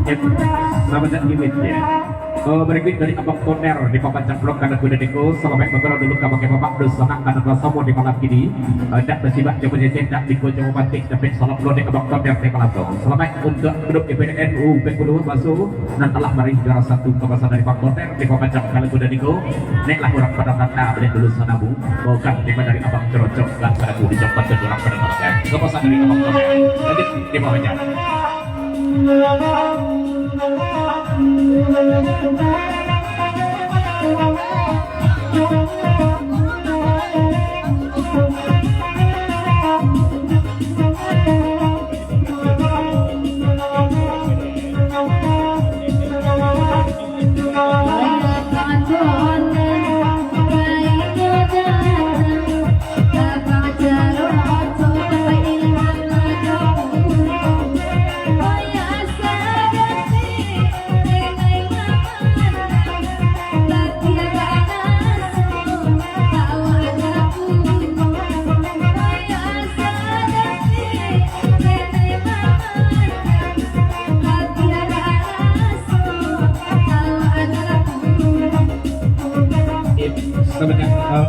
Selamat datang ya. Berikut dari Abang Toner di papan caplok karena kuda deko sampai beberapa dulu kamu bapak dos sangat karena sama di malam ini tak bersibak coba cetak di kocok batik tapi salam lo di Abang Toner di malam itu. Selamat untuk grup IPNU P2 masuk dan telah meraih juara satu kebasan dari Abang Toner di papan caplok karena kuda deko. Naiklah orang pada tanda boleh dulu sanabu bukan dari Abang Cerocok dan pada kuda cepat ke orang pada tanda kebasan dari Abang Toner. Lanjut di papan caplok.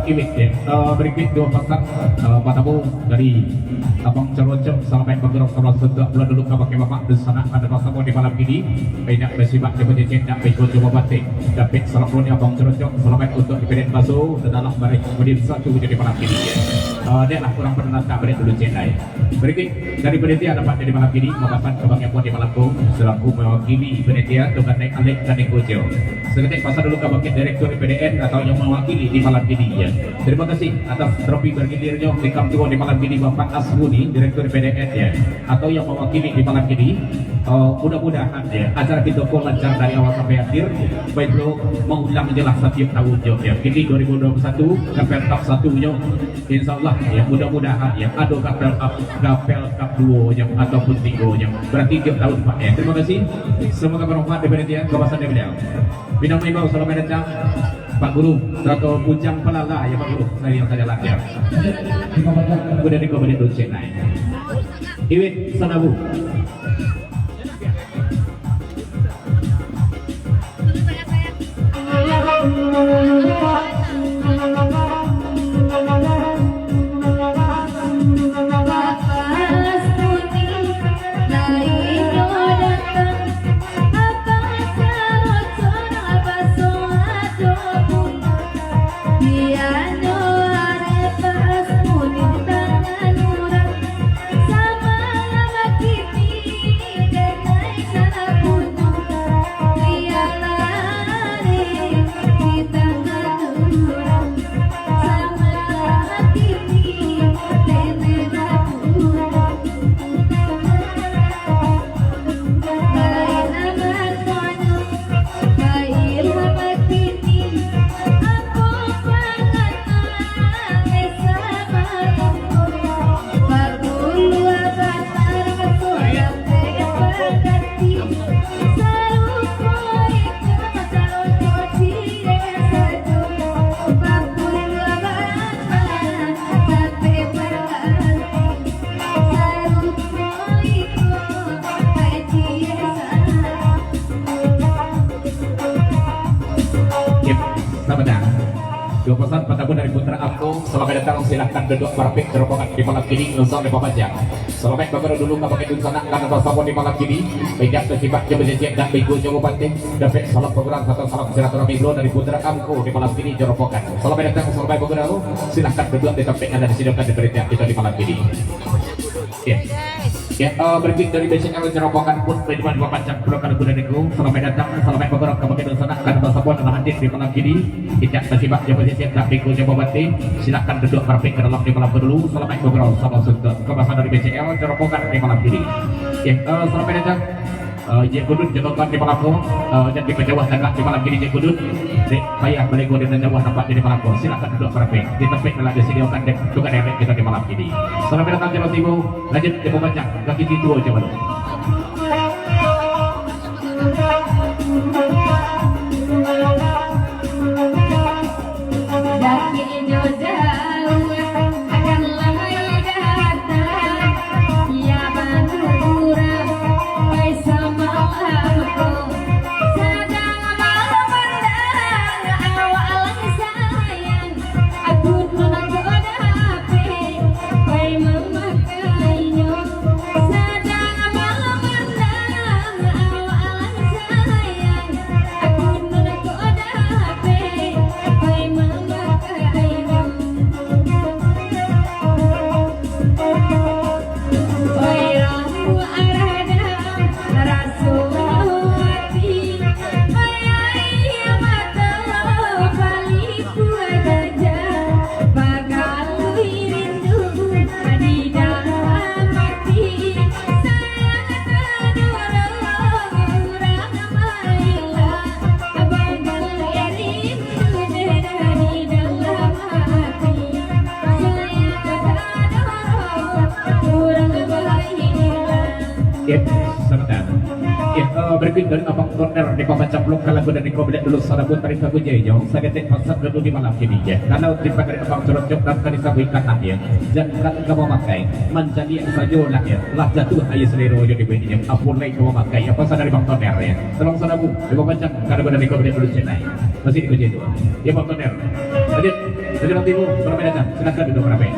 Imik ya, berikut dua pasang padamu dari Abang Cerocok sampai bergerak sebelah sebelah bulan dulu pakai bapak di sana pada pasang di malam ini banyak bersibak di penjajah dan berikut coba batik dapat salah satu Abang Cerocok selamat untuk dipilih masuk dan dalam mereka kemudian satu jadi malam ini ya. Dia lah kurang pernah tak beri dulu cendai. Berikut dari penitia dapat di malam ini mengapa kebang yang di malam selaku mewakili penitia dengan naik Alek dan Kojo. Seketik pasal dulu kebagian direktur PDN atau yang mewakili di malam ini ya. Terima kasih atas trofi bergilirnya di Kamtua di malam ini Bapak Asmuni, Direktur PDN ya, atau yang mewakili di malam ini. Mudah-mudahan ya acara kita lancar dari awal sampai akhir. Baik lo mengulang jelas setiap tahun ya. Kini 2021 kapel Cup 1-nya, Insya Allah ya mudah-mudahan ya ada kapel Cup 2-nya ataupun 3-nya. Berarti tiap tahun Pak ya. Terima kasih. Semoga bermanfaat di penelitian kawasan beliau. Bidang Ibu selamat datang. Pak Guru, atau Puncang Pelala ya Pak Guru, saya yang saja latihan. Kemudian dikembali dulu Chennai. Iwit Sanabu. Dua pesan padamu dari Putra Aku, selamat datang silahkan duduk perfect rombongan di malam ini langsung di pemajang. Selamat beberapa dulu pakai tuntunan karena bersama di malam ini banyak tersibat berjanjian dan minggu Jawa Batin dapat salam program atau salam silaturahmi dari Putra Aku di malam ini Joropokan. Selamat datang selamat beberapa silahkan duduk di tempat anda disediakan di berita kita di malam ini. Ya, berikut dari BCL Jerobokan pun penjualan Bapak Campur kalau sudah niku. Selamat datang, selamat beberapa kebagian sana karena bersama telah hadir di malam ini. Tidak tersibat jabatan tak minggu Jawa Batin. Silahkan duduk perfect ke dalam di malam dulu. Selamat beberapa salam suntuk kebasan dari BCL Jerobokan di malam ini. Ya, selamat datang. Jek Kudut jatuhkan di malam dan di Jawa Tengah di malam ini Jek Kudut payah balik di Jawa tempat di malam silakan duduk perfect di tempat telah disediakan juga derek kita di malam ini. Selamat datang Jawa Timur, lanjut di pembaca kaki itu coba. Sama Ya, sebentar. Ya, berikut dari abang corner di pembaca blok kalau gue dari kobelet dulu sana pun tarik sabu jauh saya cek pasar dulu di malam ini ya. Kalau di dari abang corner jok dan tadi sabu ikan ya. Dan kan kamu pakai menjadi saja lah ya. Lah jatuh ayo selero jadi begini. Apun lagi kamu pakai apa sana dari bang corner ya. Tolong sana bu di pembaca kalau gue dari kobelet dulu sana. Masih di itu. Ya bang corner. Jadi nanti bu berapa datang? Silakan duduk berapa?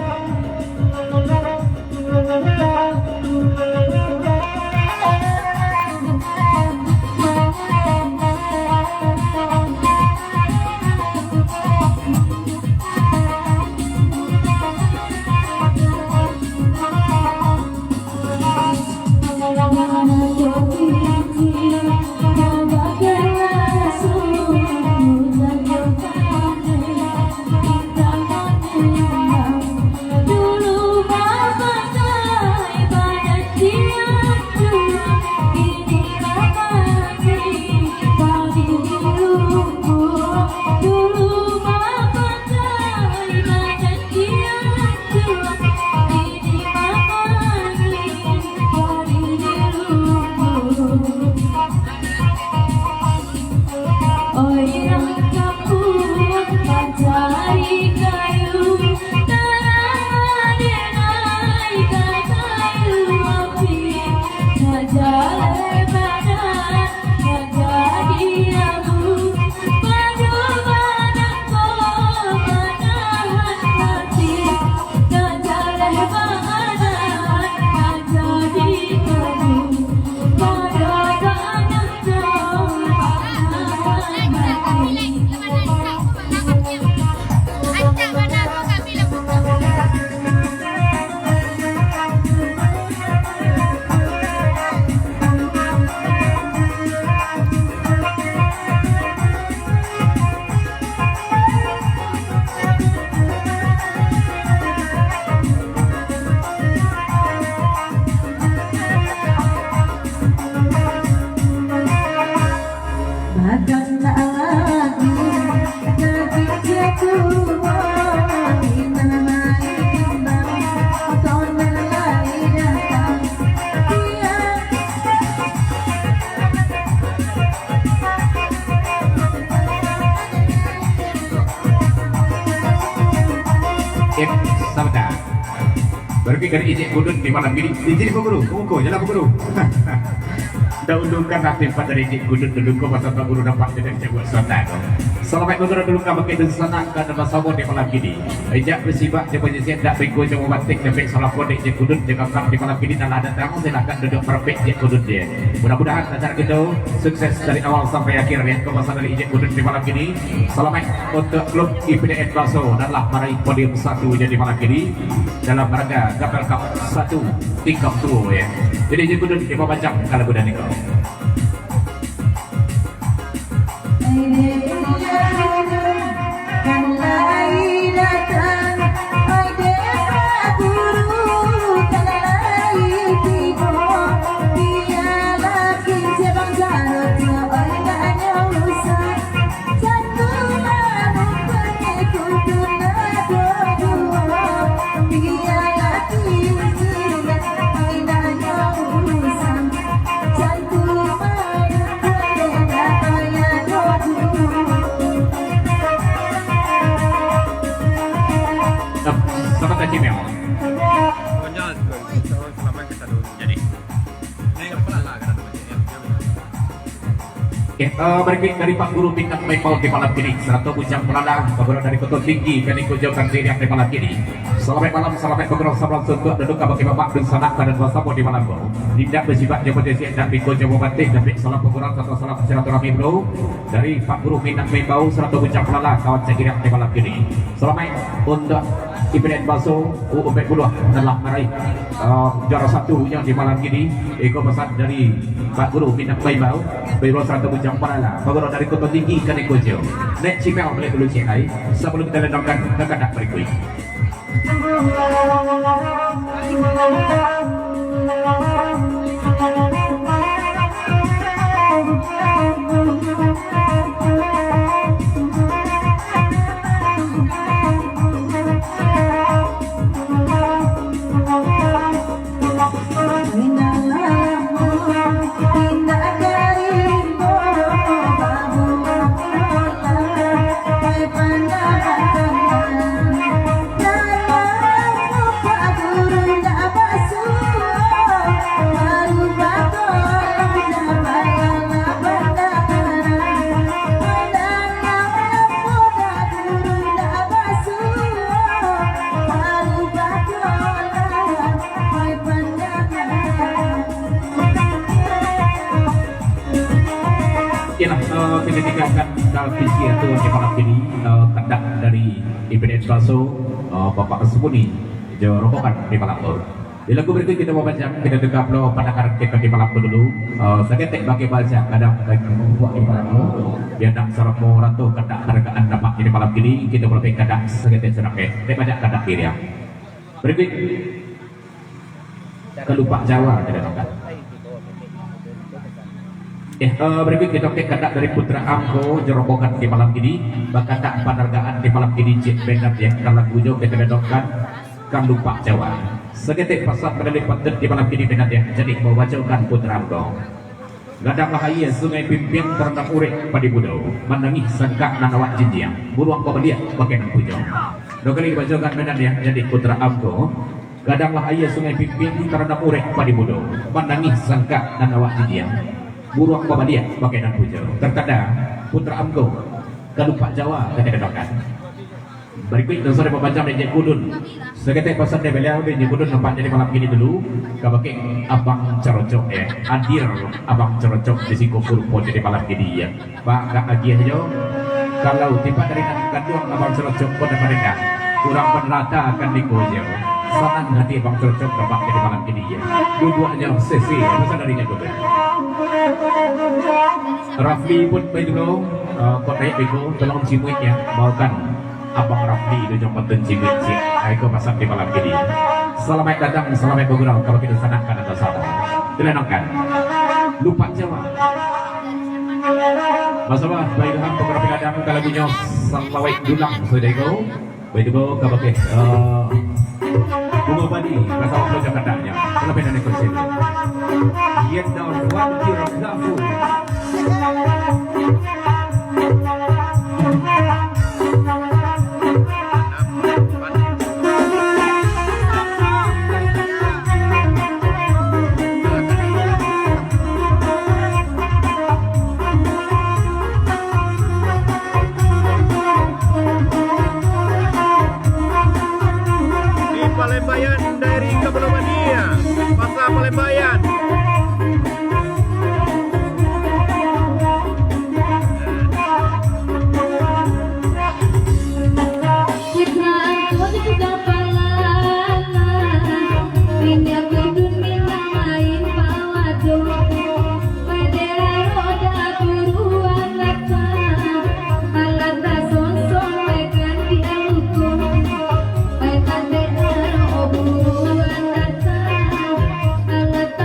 Sahabat, berpikir ijek kudut di malam ini, ijek Pak Guru, kumuko, jalan Pak Guru. Dahulukan aktif pada ijek kudut dulu ke masa Pak Guru dapat tidak jago sana. Selamat Pak Guru dulu kamu kita sana karena masa di malam ini. Ijek bersibak jauh penyisian tak berikut jauh batik sampai salah kode ijek kudut jika kamu di malam ini dan ada tamu silakan duduk perfect ijek kudut dia. Mudah-mudahan acara kita sukses dari awal sampai akhir ya ke masa dari ijek kudut di malam ini. Selamat untuk klub IPDN Baso danlah meraih podium 1 jadi malam ini dalam rangka Gapel Cup 1 tingkat 2 ya. Jadi ijek kudut di baca kalau kuda niko. Selamat pagi Mel. Pokoknya selama kita dulu jadi ini yang pelan lah karena Berikut dari Pak Guru Bintang Maipau di malam ini 100 bujang pelana keberadaan dari Kota Tinggi dan Kujaukan Diri di malam ini. Selamat malam, selamat bergerak salam suntuk duduk bagi Bapak dan sanak dan bersama di malam bro. Tidak bersifat jabatan dan Biko Jawa Batik dan salam bergerak atau salam silaturahmi bro dari Pak Guru Bintang Maipau 100 bujang pelana kawan cekirap di malam ini. Selamat untuk IPDN Baso U14 telah meraih juara 1 yang di malam ini. Eko pesan dari Pak Guru Bintang Maipau Biro 100 bujang pelana Pak Guru dari Kota Tinggi ke Kojo. Nek Cimel boleh dulu cek sebelum kita ledakkan ke kandak berikut. baiklah kita tinggalkan visi itu di malam ini kendak dari IPDN Baso Bapak Semuni rombongan di malam itu. Di lagu berikut kita mau baca kita dengar lo pandangan kita di malam itu dulu. Seketik bagi baca kadang bagi membuat di malam itu. Biar nak sarapmo ratu kendak hargaan dapat di malam ini kita boleh kadang seketik sedakit. Kita baca kadang kiri ya. Berikut kelupak Jawa tidak dapat. Berikut kita kadang dari Putra Amko jerobokan di malam ini. Bahkan tak penghargaan di malam ini Cik Benat ya. Kalau bujo kita bedokkan kelupak Jawa. Seketik pasal medali patut di malam ini dengan ya. Jadi membacakan Putra Amko. Gadang bahaya sungai pimpin terendam urek pada budau. Menangis sengkak nanawak jinjiang. Buruang pembelian pakai nang pujo. Dua kali dibacakan dengan ya. Jadi Putra Amko. Gadang bahaya sungai pimpin terendam urek pada budau. Menangis sengkak nanawak jinjiang. Buruang pembelian pakai nang pujo. Terkadang Putra Amko. Kelupak Jawa ketedokan. Berikut dan sore membaca dari Kudun. Seketik pasal dia beliau di Kudun nampak jadi malam ini dulu. Kabake abang cerocok ya. Hadir abang cerocok di Singapura pun jadi malam ini ya. Pak kak agiah jo. Kalau tiba dari kandung abang cerocok pun mereka kurang penerata akan dikojo. Senang hati abang cerocok nampak jadi malam ini ya. Dua-duanya sesi pasal dari Kudun. Rafli pun baik dulu. Kota itu tolong cimuik ya. Bawakan Abang Rafli itu jom penting cimit sih. Aku pasang di malam ini. Selamat datang, selamat bergurau. Kalau kita senangkan atau salah, dilenangkan. Lupa Jawa. Masalah baik dalam beberapa kadang kalau punya selamat dulang sudah itu. Baik itu kalau ke bunga badi masalah pelajar kadangnya. Terlebih dari konsep. Yet down one year of love. Palembayan dari Kebelomania, Pasar Palembayan. Alat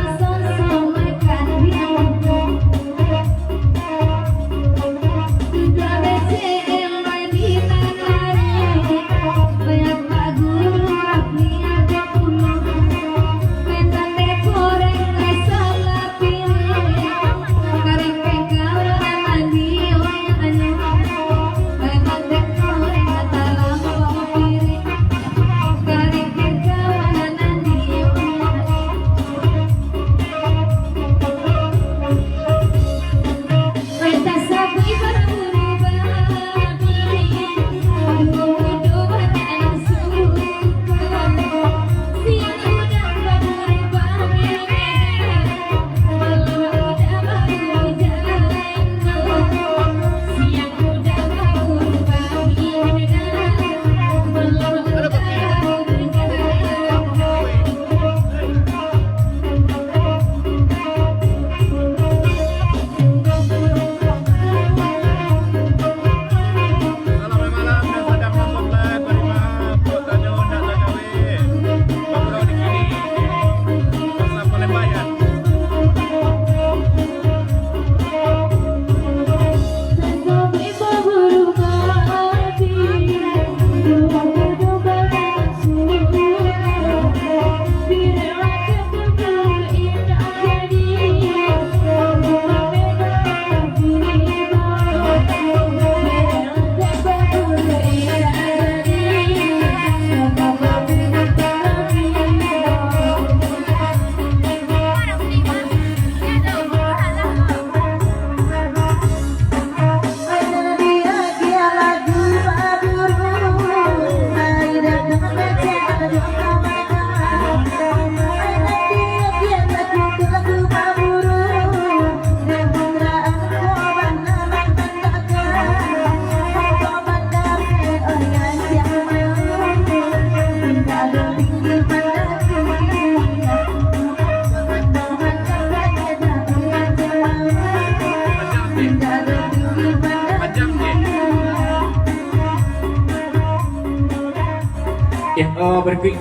berikut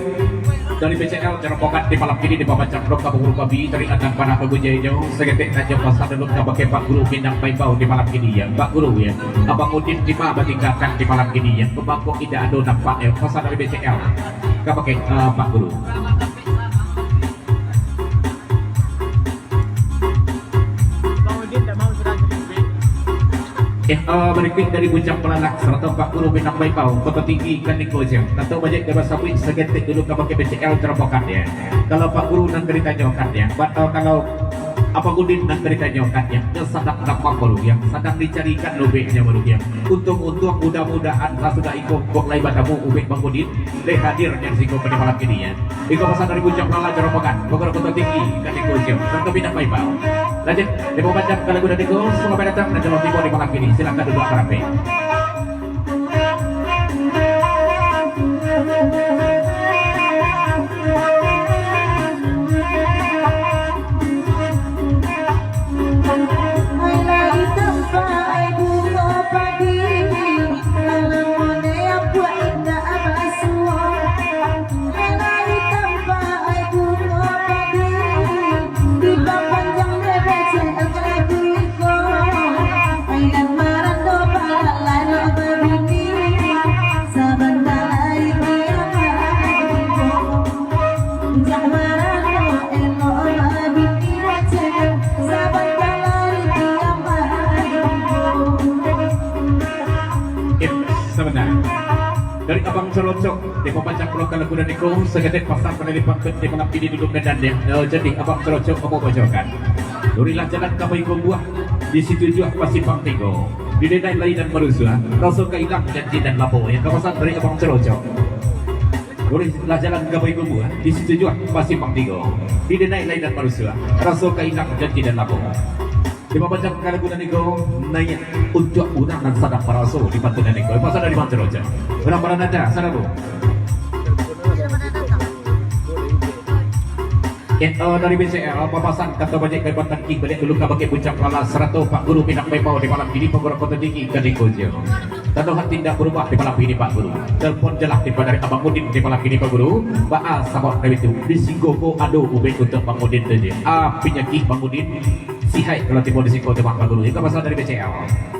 dari BCL Jerobokan di malam ini di bawah Cakro Kabung Babi dari Adang Panah Kebujayo segetik tajam pasar dulu pakai Pak Guru Bintang Baibau di malam ini ya Pak Guru ya Abang Udin di mana tinggalkan di malam ini ya pemangku tidak ada nampak ya pasar dari BCL pakai Pak Guru. Berikut dari Bujang Pelanak serta Pak Guru Bintang Baibau Kota Tinggi Kaning Kojang atau banyak dapat sabit segetik dulu pakai BCL Jerobokan ya kalau Pak Guru nak ditanyakan ya kalau apa Gudin nak ditanyakan ya yang sedang nampak baru yang sedang dicarikan lobeknya baru ya untuk mudah-mudahan sudah ikut kok lain batamu ubek Bang Gudin deh hadir yang singgung pada malam ini ya ikut pasal dari Bujang Pelanak Jerobokan Kota Tinggi Kaning Kojang serta Bintang Baibau. Lanjut, di bawah jam kalau udah digo, semua datang dan jalan timur di malam ini. Silakan duduk rapi. Dari Abang Celocok di pembacaan lokal lagu dan Niko segedet pasar penelipan di malam ini duduk dan jadi Abang Celocok kamu bacakan durilah jalan kamu ikut buah di situ juga pasti Bang Tigo di denai lain dan manusia rasul kailang janji dan lapo yang kawasan dari Abang Celocok durilah jalan kamu ikut buah di situ juga pasti Bang Tigo di denai lain dan manusia rasul kailang janji dan lapo. Di bawah jam kalau guna nego naik untuk undangan sadar paraso di bantu nego pasal dari Banten aja. Berapa nada sana bu? Dari BCL papasan kata banyak kebatan king balik dulu ke pakai puncak pala 100 Pak Guru Bintang Baibau di malam ini Penggorok Kota Tinggi ke Nikojo. Taduhan tindak berubah di malam ini Pak Guru. Telepon jelas dari Abang Udin di malam ini Pak Guru. Baal sabot dari itu di Singgogo ado ubek untuk Bang Udin saja. Penyakit Bang Udin Sihai kalau timur di Singgogo Bang Guru. Itu pasal dari BCL.